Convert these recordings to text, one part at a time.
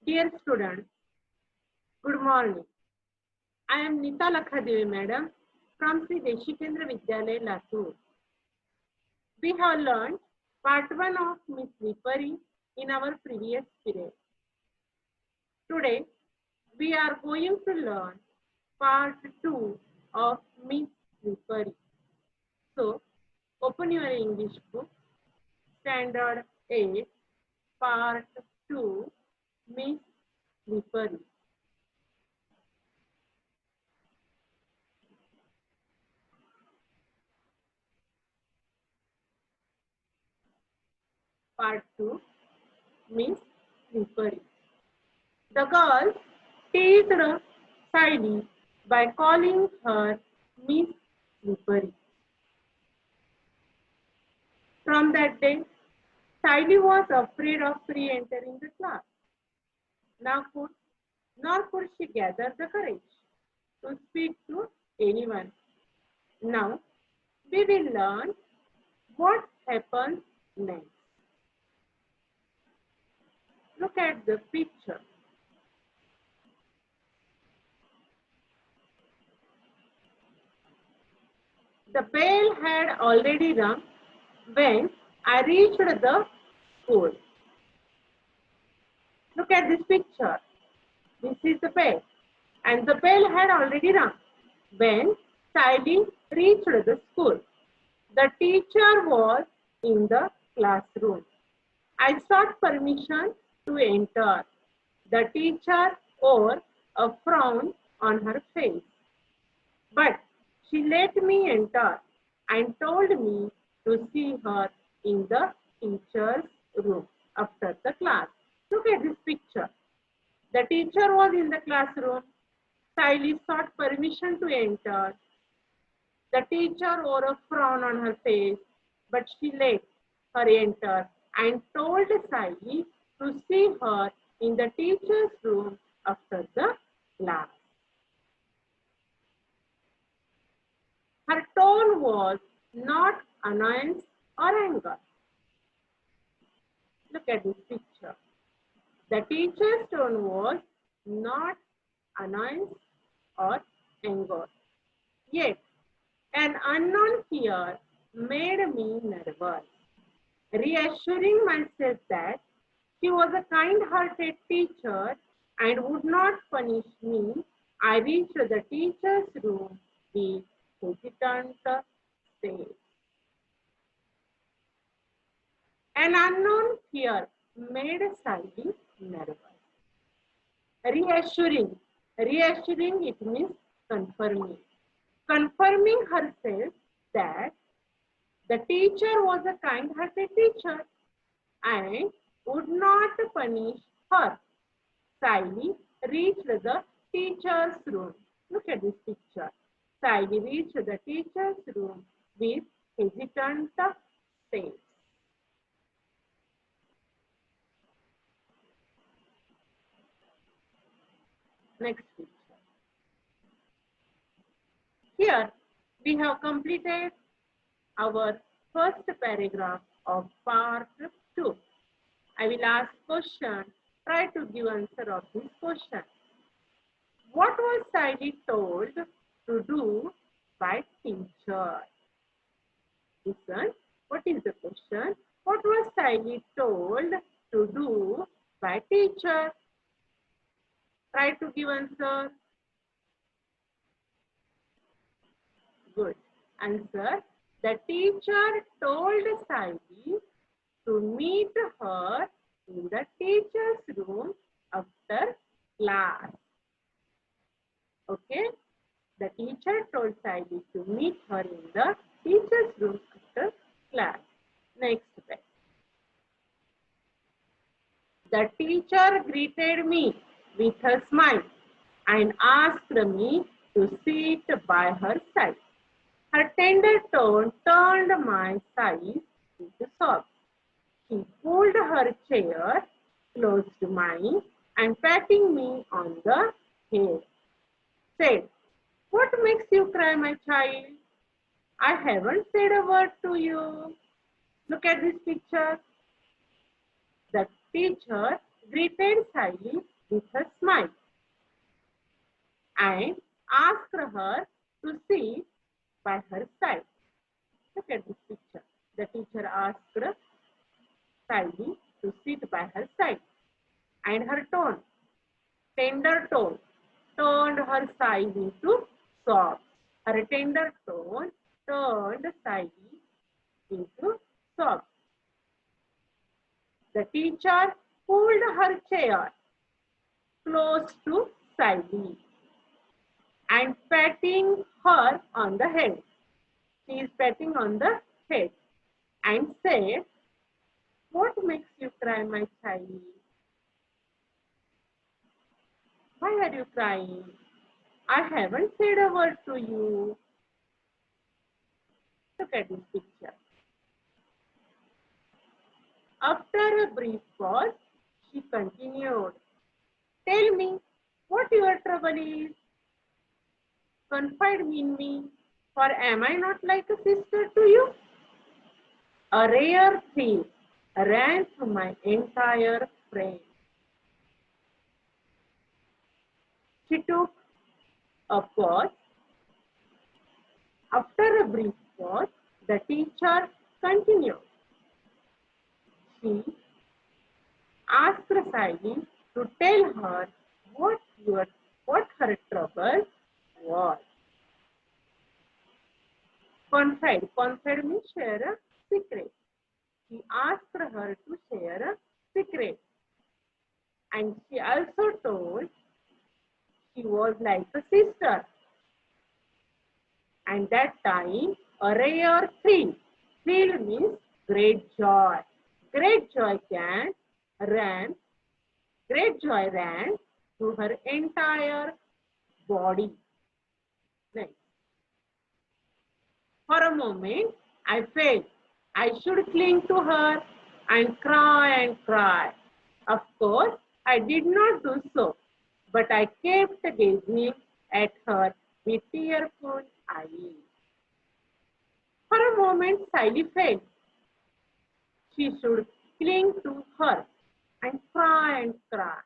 Dear students, good morning. I am Nita Lakhadevi Madam from Sri Deshikendra Vidyalaya, Latur. We have learned part 1 of Miss Vipari in our previous period. Today, we are going to learn part 2 of Miss Vipari. So, open your English book, Standard 8, part 2, Miss Vipari. Part 2, Miss Vipari. The girl teased Siley by calling her Miss Slippery. From that day, Siley was afraid of re-entering the class. Nor could, nor could she gather the courage to speak to anyone. Now, we will learn what happens next. Look at the picture. The bell had already rung when I reached the school. Look at this picture. This is the bell. And the bell had already rung when Siley reached the school. The teacher was in the classroom. I sought permission to enter. The teacher wore a frown on her face. But she let me enter and told me to see her in the teacher's room after the class. Look at this picture. The teacher was in the classroom. Siley sought permission to enter. The teacher wore a frown on her face, but she let her enter and told Siley to see her in the teacher's room after the class. Her tone was not annoyance or anger. Look at this picture. The teacher's tone was not annoyance or anger. Yet, an unknown fear made me nervous. Reassuring myself that she was a kind-hearted teacher and would not punish me, I reached the teacher's room with hesitant step. An unknown fear made Siley nervous. Reassuring. Reassuring, it means confirming. Confirming herself that the teacher was a kind-hearted teacher and would not punish her. Siley reached the teacher's room. Look at this picture. Siley reached the teacher's room with hesitant steps. Next picture. Here we have completed our first paragraph of part 2. I will ask question. Try to give answer of this question. What was Siley told to do by teacher? Listen, what is the question? What was Siley told to do by teacher? Try to give answer. Good. Answer. The teacher told Siley to meet her in the teacher's room after class. Okay? The teacher told Siley to meet her in the teacher's room after class. Next page. The teacher greeted me with a smile and asked me to sit by her side. Her tender tone turned my sighs into sobs. She pulled her chair close to mine and patting me on the head, said, "What makes you cry, my child? I haven't said a word to you." Look at this picture. The teacher greeted Siley with a smile and asked her to sit by her side. Look at this picture. The teacher asked Sally to sit by her side, and her tone, tender tone, turned her sighs into sobs. Her tender tone turned sighs into sobs. The teacher pulled her chair close to Sally and patting her on the head. She is patting on the head and said, "What makes you cry, my child? Why are you crying? I haven't said a word to you." Look at this picture. After a brief pause, she continued, "Tell me what your trouble is. Confide in me, for am I not like a sister to you?" A rare thrill ran through my entire frame. She took a pause. After a brief pause, the teacher continued. She asked Sally to tell her what her trouble was. Confide means share a secret. She asked her to share a secret. And she also told she was like a sister. And that time, a rare thrill. Thrill means great joy. Great joy ran through her entire body. Next. For a moment, I felt I should cling to her and cry and cry. Of course, I did not do so, but I kept gazing at her with tearful eyes. For a moment, Sally felt she should cling to her and cry and cry.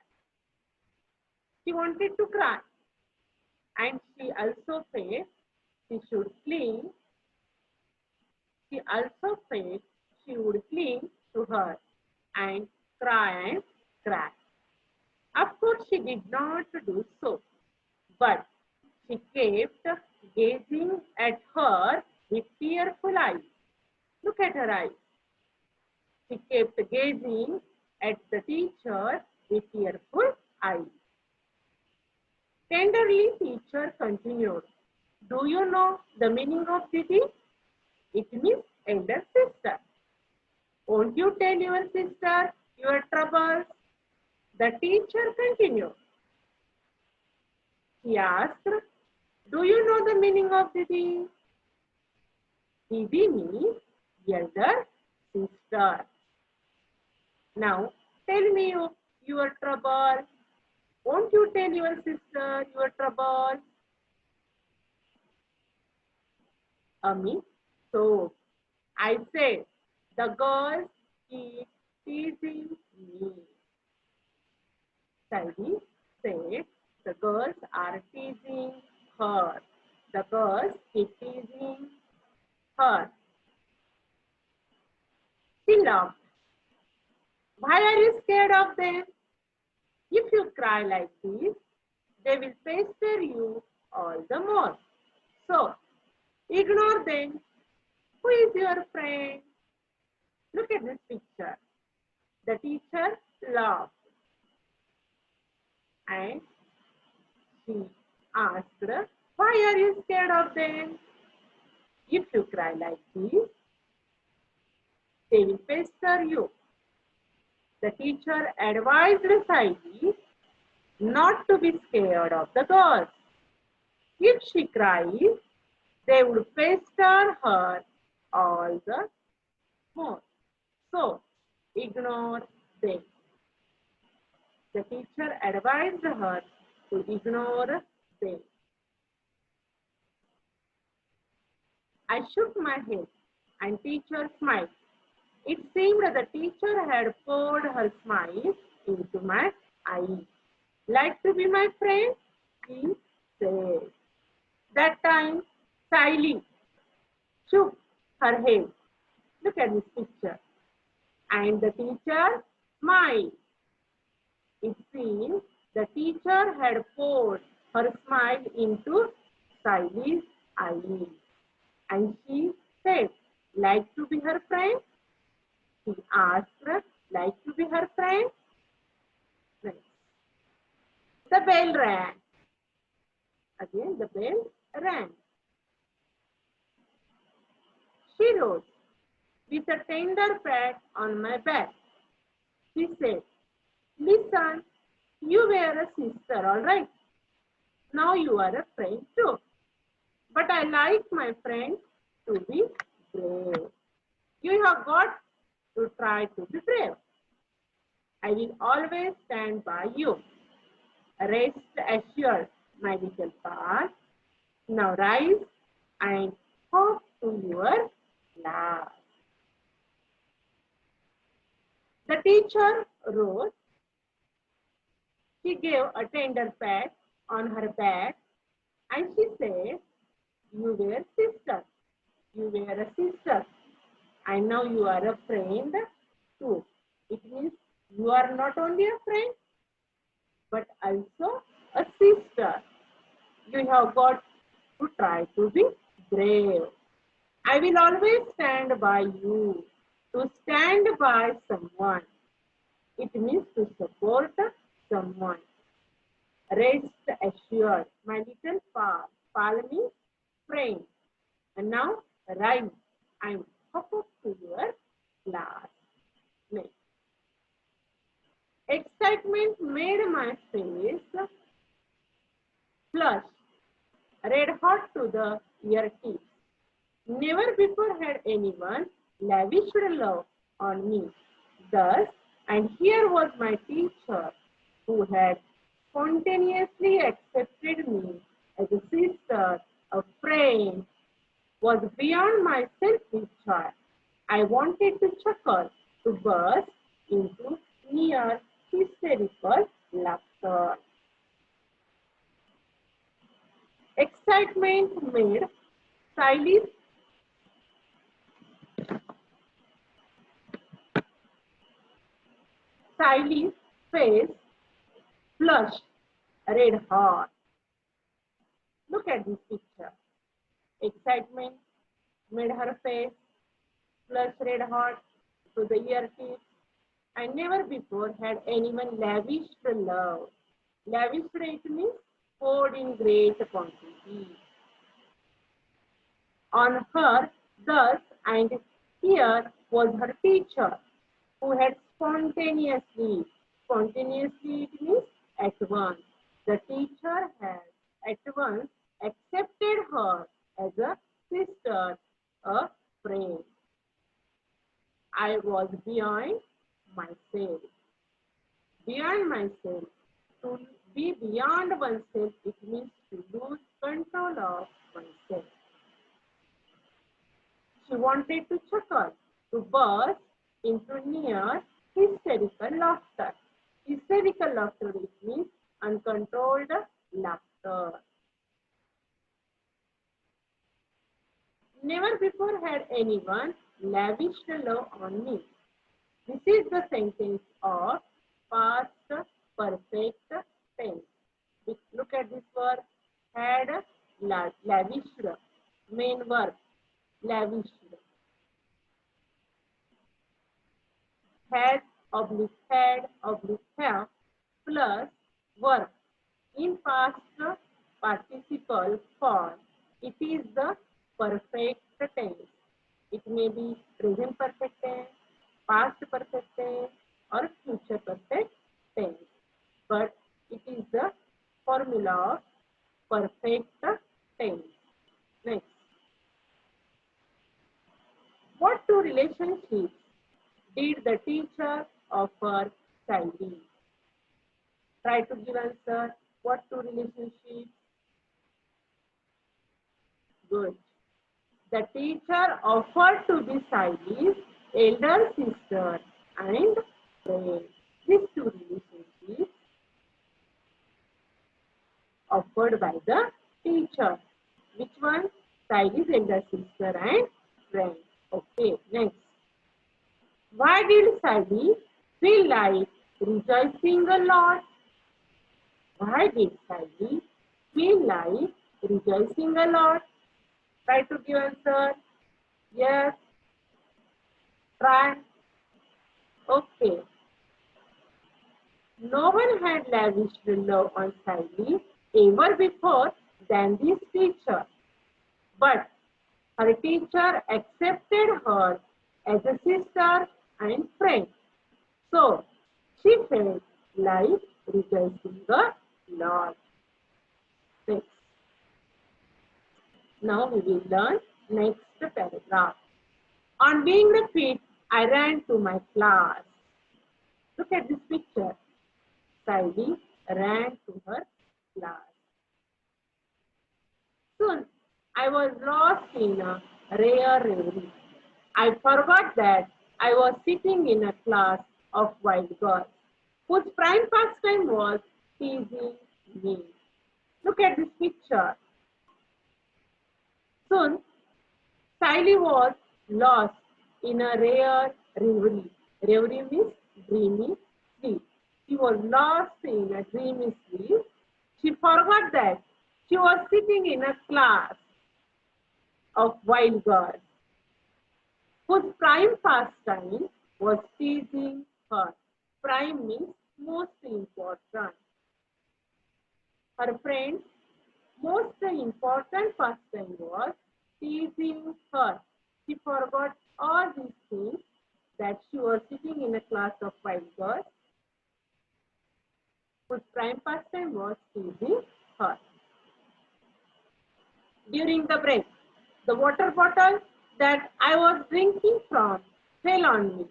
She wanted to cry, and she also felt she should cling. She also felt she would cling to her and cry and cry. Of course, she did not do so, but she kept gazing at her with tearful eyes. Look at her eyes. She kept gazing at the teacher with tearful eyes. Tenderly, teacher continued, "Do you know the meaning of Didi? It means elder sister. Won't you tell your sister your troubles?" The teacher continued. He asked, "Do you know the meaning of Didi?" Didi means elder sister. Now, tell me your trouble. Won't you tell your sister your trouble? Ami, so I said, "The girls keep teasing me." Sally said, "The girls are teasing her. The girls keep teasing her." She laughed. "Why are you scared of them? If you cry like this, they will pester you all the more. So, ignore them. Who is your friend?" Look at this picture. The teacher laughed and she asked, "Why are you scared of them? If you cry like this, they will pester you." The teacher advised Sally not to be scared of the girls. If she cries, they would pester her all the more. So, ignore them. The teacher advised her to ignore them. I shook my head and teacher smiled. It seemed the teacher had poured her smile into my eyes. Like to be my friend? He said. That time, Sally shook her head. Look at this picture. And the teacher smiled. It seems the teacher had poured her smile into Sally's eyes. And she said, like to be her friend? He asked her, like to be her friend? Next. The bell rang. Again, the bell rang. She rose with a tender pat on my back. She said, listen, you were a sister, all right? Now you are a friend too. But I like my friend to be brave. You have got to try to be brave. I will always stand by you. Rest assured, my little pal. Now rise and hop to your class. The teacher rose. She gave a tender pat on her back and she said, you were sister. You were a sister. And now you are a friend too. It means you are not only a friend, but also a sister. You have got to try to be brave. I will always stand by you. To stand by someone, it means to support someone. Rest assured, my little pal. Pal means friend. And now rise and hop up to your class. Next. Excitement made my face flush, red hot to the ear tips. Never before had anyone lavished love on me. Thus, and here was my teacher who had spontaneously accepted me as a sister, a friend, was beyond my selfish joy. I wanted to chuckle, to burst into near hysterical laughter. Excitement made Sally's face flush red hot. Look at this picture. Excitement made her face flush red hot to the ear tips. I never before had anyone lavished love. Lavished it means poured in great quantity on her thus, and here was her teacher who had spontaneously it means at once. The teacher had at once accepted her as a sister, a friend. I was beyond myself. Beyond myself. To be beyond oneself, it means to lose control of oneself. She wanted to chuckle, to burst into near hysterical laughter. Hysterical laughter, it means uncontrolled laughter. Never before had anyone lavished love on me. This is the sentence of past perfect tense. Look at this word, had lavished, main verb, lavished. Had oblique have plus verb in past participle form. It is the perfect tense. It may be present perfect tense, past perfect tense, or future perfect tense. But it is the formula of perfect tense. Next. What two relationships did the teacher offer Sally? Try to give answer. What two relationships? Good. The teacher offered to be Sally's elder sister and friend. These two relationships offered by the teacher. Which one? Saily's elder sister and friend. Okay, next. Why did Saily feel like rejoicing a lot? Why did Saily feel like rejoicing a lot? Try to give answer. Yes. Try. Okay. No one had lavished love on Saily ever before than this teacher. But her teacher accepted her as a sister and friend. So she felt like rejoicing a lot. Next. Now we will learn next paragraph. On being the fit, I ran to my class. Look at this picture. Saily ran to her class. Soon, I was lost in a rare reverie. I forgot that I was sitting in a class of wild girls, whose prime pastime was teasing me. Look at this picture. Soon, Saily was lost in a rare reverie. Reverie means dreamy sleep. She was lost in a dreamy sleep. She forgot that she was sitting in a class of wild girls, whose prime pastime was teasing her. Prime means most important. Her friend's most important pastime was teasing her. She forgot all these things, that she was sitting in a class of wild girls, whose prime pastime was teasing her. During the break, the water bottle that I was drinking from fell on me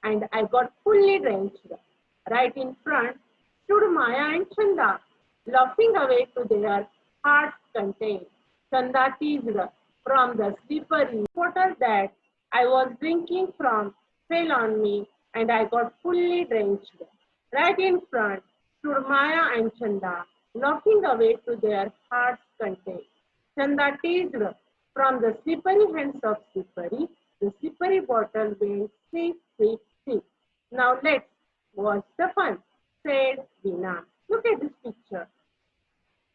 and I got fully drenched. Right in front stood Maya and Chanda, laughing away to their heart's content. Chanda teased from the slippery water that I was drinking from fell on me and I got fully drenched. Right in front stood Maya and Chanda, laughing away to their heart's content. Chanda teased from the slippery hands of Slippery. The slippery bottle went sip, sip, sip. Now let's watch the fun, said Veena. Look at this picture.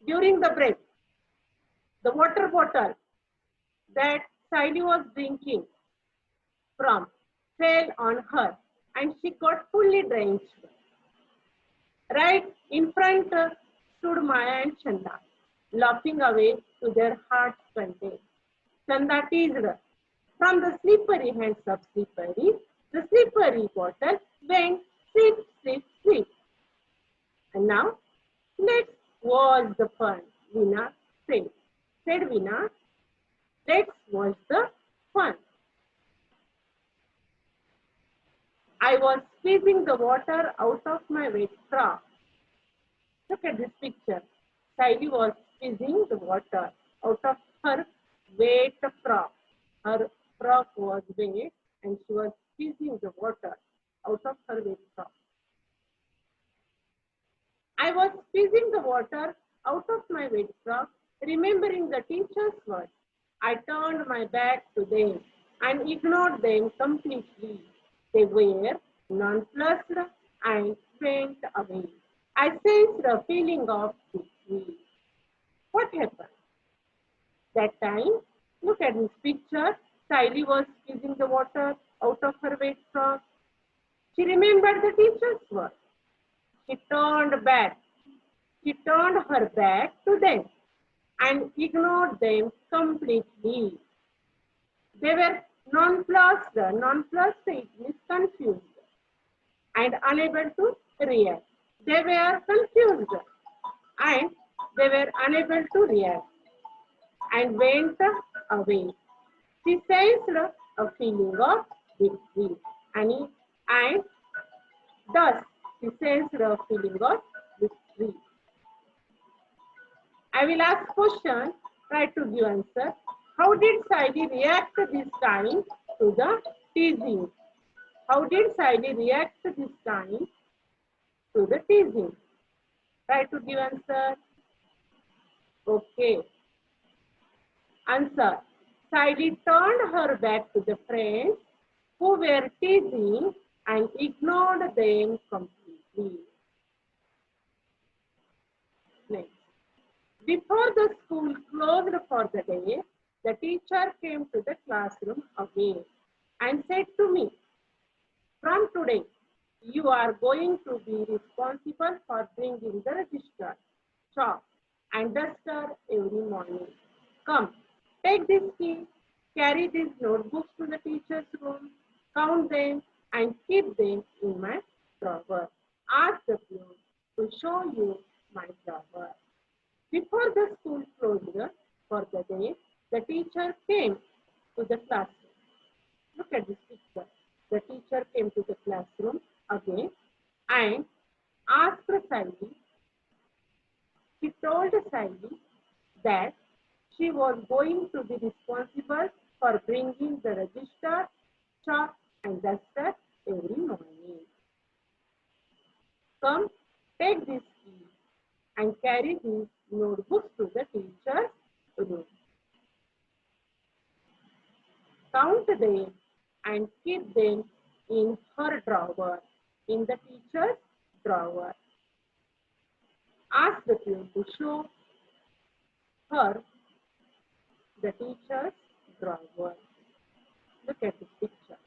During the break, the water bottle that Saily was drinking from fell on her and she got fully drenched. Right in front stood Maya and Chanda, laughing away to their heart's content. Chanda teased from the slippery hands of Slippery. The slippery bottle went slip, slip, slip. And now, let's watch the fun, Veena said. Said Veena, let's watch the fun. I was squeezing the water out of my wet frock. Look at this picture. Saily was squeezing the water out of her wet frock. Her frock was wet and she was squeezing the water out of her wet frock. I was squeezing the water out of my wet frock, remembering the teacher's words. I turned my back to them and ignored them completely. They were nonplussed and went away. I sensed a feeling of defeat. What happened? That time, look at this picture. Saily was squeezing the water out of her wet frock. She remembered the teacher's words. She turned back. She turned her back to them and ignored them completely. They were nonplussed. Nonplussed it means confused and unable to react. They were confused and they were unable to react and went away. She sensed a feeling of victory and thus she sensed a feeling of victory. I will ask question, try to give answer. How did Saily react this time to the teasing? How did Saily react this time to the teasing? Try to give answer. Okay. Answer. Siley turned her back to the friends who were teasing and ignored them completely. Next. Before the school closed for the day, the teacher came to the classroom again and said to me, from today, you are going to be responsible for bringing the register, chalk, and duster every morning. Come, take this key, carry these notebooks to the teacher's room, count them, and keep them in my drawer. Ask the peon to show you my drawer. Before the school closed for the day, the teacher came to the classroom. Look at this picture. The teacher came to the classroom again and asked Sally. She told Sally that she was going to be responsible for bringing the register, chalk, and duster every morning. Come, take this key and carry these notebooks to the teacher's room. Count them and keep them in her drawer, in the teacher's drawer. Ask the peon to show her the teacher's drawer. Look at this picture.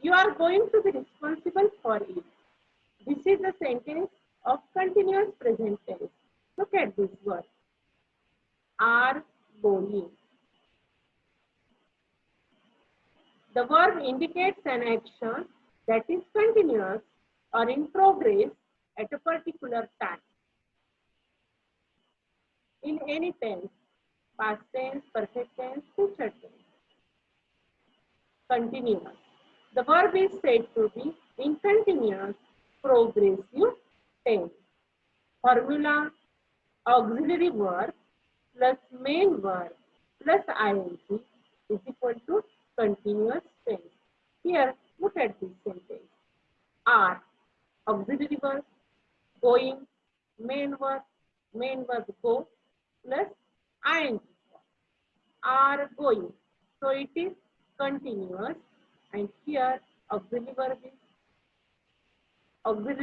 You are going to be responsible for it. This is a sentence of continuous present tense. Look at this word. Are going. The verb indicates an action that is continuous or in progress at a particular time. In any tense, past tense, perfect tense, future tense. Continuous. The verb is said to be in continuous progressive tense. Formula: auxiliary verb plus main verb plus ing is equal to continuous tense. Here, look at this sentence. Are, auxiliary verb, going, main verb go, plus ing. Are going. So it is continuous, and here auxiliary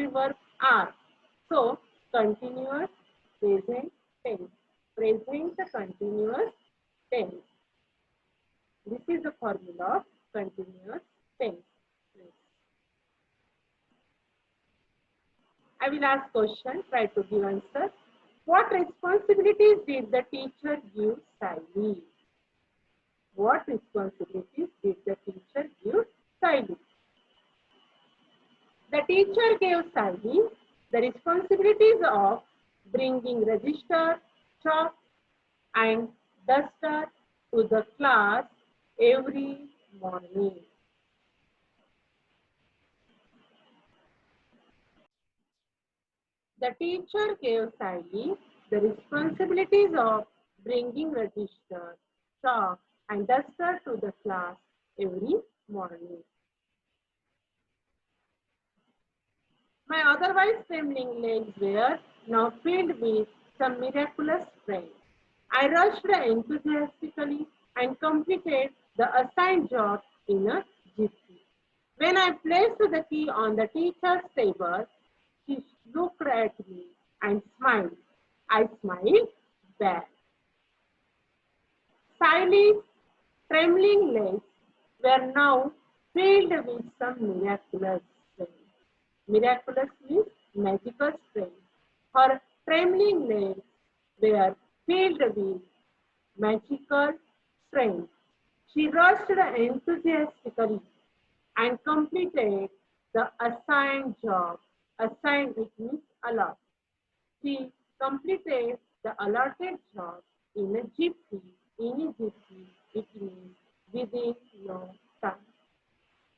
verb are. So continuous present tense. Present continuous tense. This is the formula of continuous tense. I will ask question, try to give answer. What responsibilities did the teacher give Sally? What responsibilities did the teacher give Sally? The teacher gave Sally the responsibilities of bringing register, chalk, and duster to the class every morning. The teacher gave Sally the responsibilities of bringing register, chalk, and duster to the class every morning. My otherwise trembling legs were now filled with some miraculous strength. I rushed enthusiastically and completed the assigned job in a jiffy. When I placed the key on the teacher's table, she looked at me and smiled. I smiled back. Sally's trembling legs were now filled with some miraculous strength. Miraculous means magical strength. Her trembling legs were filled with magical strength. She rushed enthusiastically and completed the assigned job. Assigned, it means allot. She completed the allotted job in a jiffy. In a jiffy, it means within no time.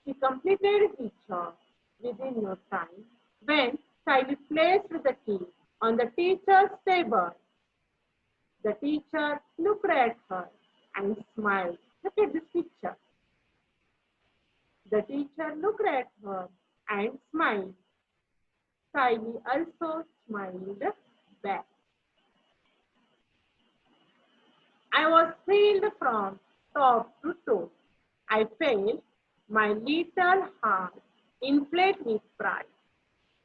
She completed his job within no time when Sally placed the key on the teacher's table. The teacher looked at her and smiled. Look at this picture. The teacher looked at her and smiled. Sally also smiled back. I was thrilled from top to toe. I felt my little heart inflate with pride.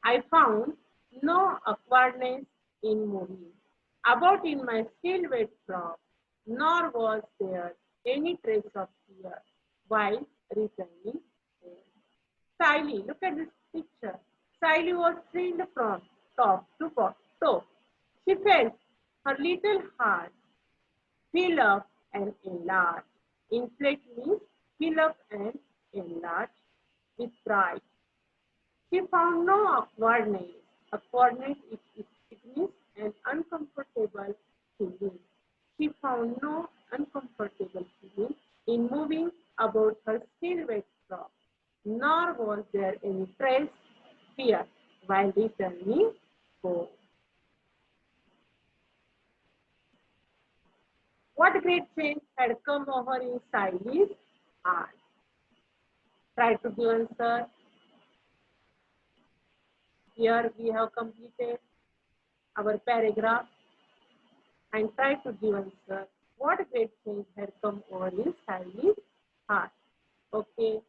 I found no awkwardness in moving about in my still wet frock, nor was there any trace of fear while returning home. Sally, look at this picture. Sally was thrilled from top to toe. She felt her little heart fill up and enlarge. Inflate means fill up and enlarge with pride. She found no awkwardness. Awkwardness is sickness and uncomfortable feeling. She found no uncomfortable feeling in moving about her still wet frock, nor was there any trace fear while returning home. What great change had come over in Saile's heart? Try to give answer. Here we have completed our paragraph and try to give answer. What great change had come over in Saile's heart? Okay.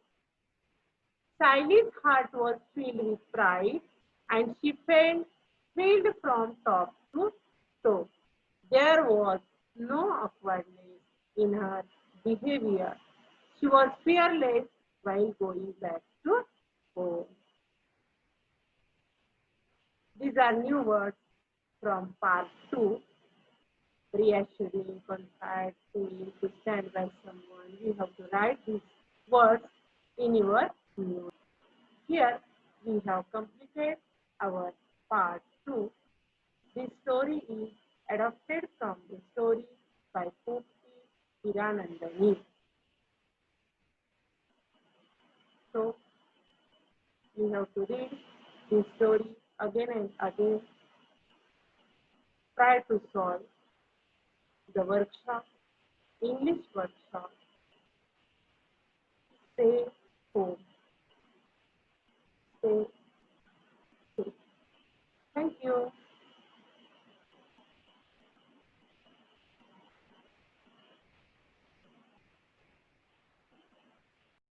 Saile's heart was filled with pride and she felt thrilled from top to toe. There was no awkwardness in her behavior. She was fearless while going back to home. These are new words from part 2. Reassuring, confide, feeling, to stand by someone. You have to write these words in your notes. Here we have completed our part 2. This story is adapted from the story by Popti Hiranandani. So we have to read this story again and again. Try to solve the workshop, English workshop. Stay home. Stay safe. Thank you.